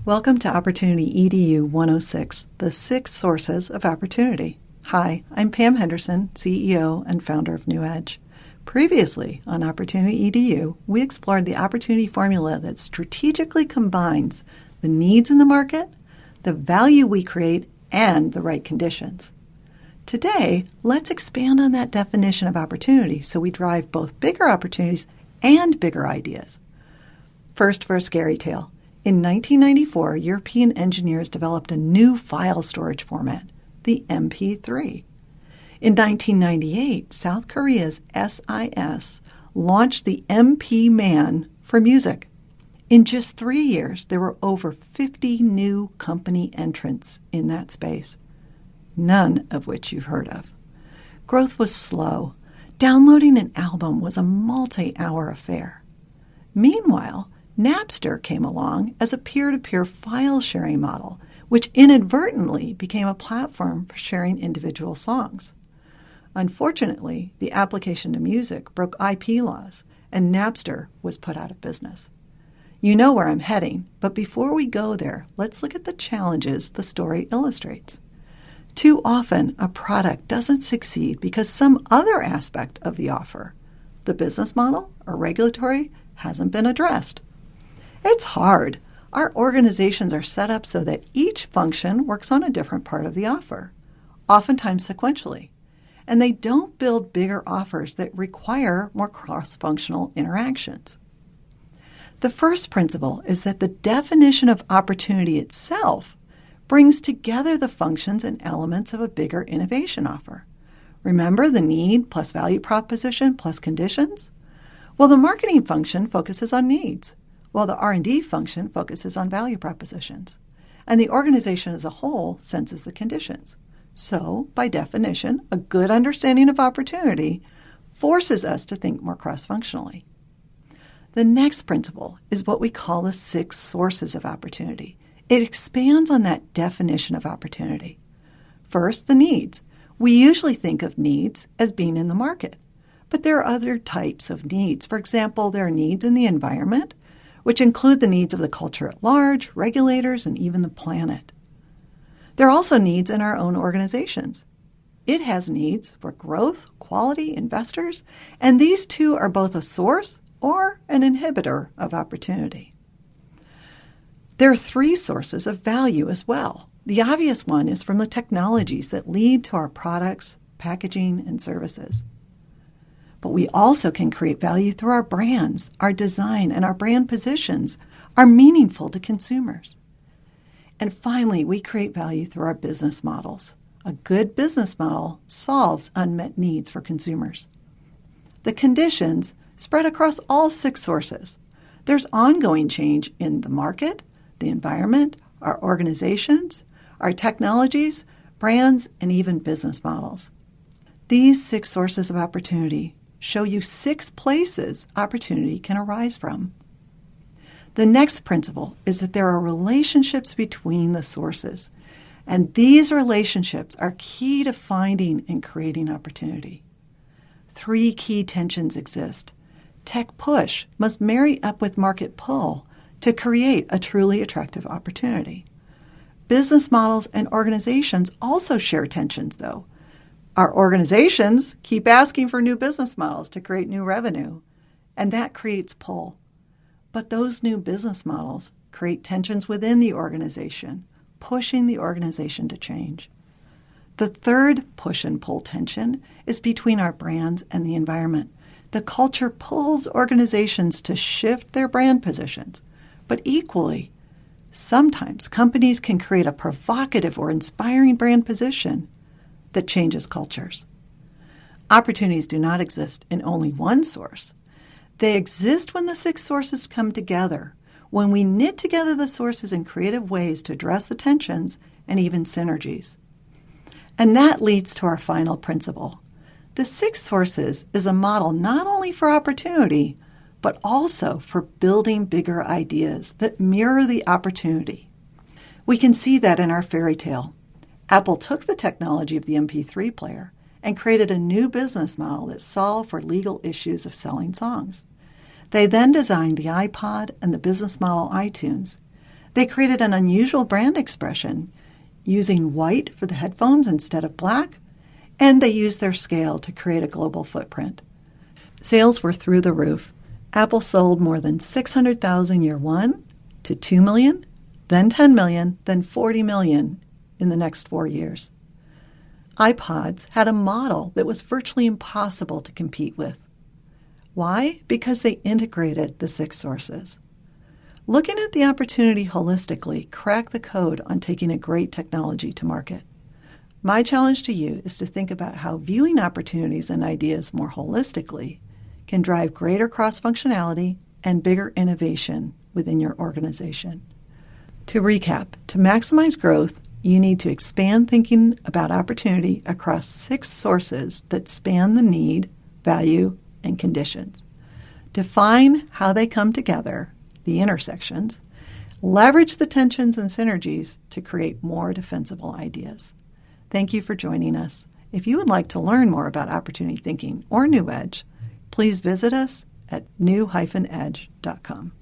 Welcome to Opportunity EDU 106, the 6 sources of opportunity. Hi, I'm Pam Henderson, CEO and founder of New Edge. Previously on Opportunity EDU, we explored the opportunity formula that strategically combines the needs in the market, the value we create, and the right conditions. Today, let's expand on that definition of opportunity so we drive both bigger opportunities and bigger ideas. First, for a scary tale. In 1994, European engineers developed a new file storage format, the MP3. In 1998, South Korea's SIS launched the MP-Man for music. In just 3 years, there were over 50 new company entrants in that space, none of which you've heard of. Growth was slow. Downloading an album was a multi-hour affair. Meanwhile, Napster came along as a peer-to-peer file sharing model, which inadvertently became a platform for sharing individual songs. Unfortunately, the application to music broke IP laws, and Napster was put out of business. You know where I'm heading, but before we go there, let's look at the challenges the story illustrates. Too often, a product doesn't succeed because some other aspect of the offer, the business model or regulatory, hasn't been addressed. It's hard. Our organizations are set up so that each function works on a different part of the offer, oftentimes sequentially, and they don't build bigger offers that require more cross-functional interactions. The first principle is that the definition of opportunity itself brings together the functions and elements of a bigger innovation offer. Remember the need plus value proposition plus conditions? Well, the marketing function focuses on needs, while the R&D function focuses on value propositions, and the organization as a whole senses the conditions. So, by definition, a good understanding of opportunity forces us to think more cross-functionally. The next principle is what we call the 6 sources of opportunity. It expands on that definition of opportunity. First, the needs. We usually think of needs as being in the market, but there are other types of needs. For example, there are needs in the environment, which include the needs of the culture at large, regulators, and even the planet. There are also needs in our own organizations. It has needs for growth, quality, investors, and these two are both a source or an inhibitor of opportunity. There are 3 sources of value as well. The obvious one is from the technologies that lead to our products, packaging, and services. But we also can create value through our brands. Our design and our brand positions are meaningful to consumers. And finally, we create value through our business models. A good business model solves unmet needs for consumers. The conditions spread across all 6 sources. There's ongoing change in the market, the environment, our organizations, our technologies, brands, and even business models. These 6 sources of opportunity show you 6 places opportunity can arise from. The next principle is that there are relationships between the sources, and these relationships are key to finding and creating opportunity. 3 key tensions exist. Tech push must marry up with market pull to create a truly attractive opportunity. Business models and organizations also share tensions, though. Our organizations keep asking for new business models to create new revenue, and that creates pull. But those new business models create tensions within the organization, pushing the organization to change. The third push and pull tension is between our brands and the environment. The culture pulls organizations to shift their brand positions, but equally, sometimes companies can create a provocative or inspiring brand position that changes cultures. Opportunities do not exist in only one source. They exist when the 6 sources come together, when we knit together the sources in creative ways to address the tensions and even synergies. And that leads to our final principle. The 6 sources is a model not only for opportunity, but also for building bigger ideas that mirror the opportunity. We can see that in our fairy tale. Apple took the technology of the MP3 player and created a new business model that solved for legal issues of selling songs. They then designed the iPod and the business model iTunes. They created an unusual brand expression, using white for the headphones instead of black, and they used their scale to create a global footprint. Sales were through the roof. Apple sold more than 600,000 year one to 2 million, then 10 million, then 40 million in the next 4 years. iPods had a model that was virtually impossible to compete with. Why? Because they integrated the 6 sources. Looking at the opportunity holistically cracked the code on taking a great technology to market. My challenge to you is to think about how viewing opportunities and ideas more holistically can drive greater cross-functionality and bigger innovation within your organization. To recap, to maximize growth, you need to expand thinking about opportunity across 6 sources that span the need, value, and conditions. Define how they come together, the intersections, leverage the tensions and synergies to create more defensible ideas. Thank you for joining us. If you would like to learn more about opportunity thinking or New Edge, please visit us at new-edge.com.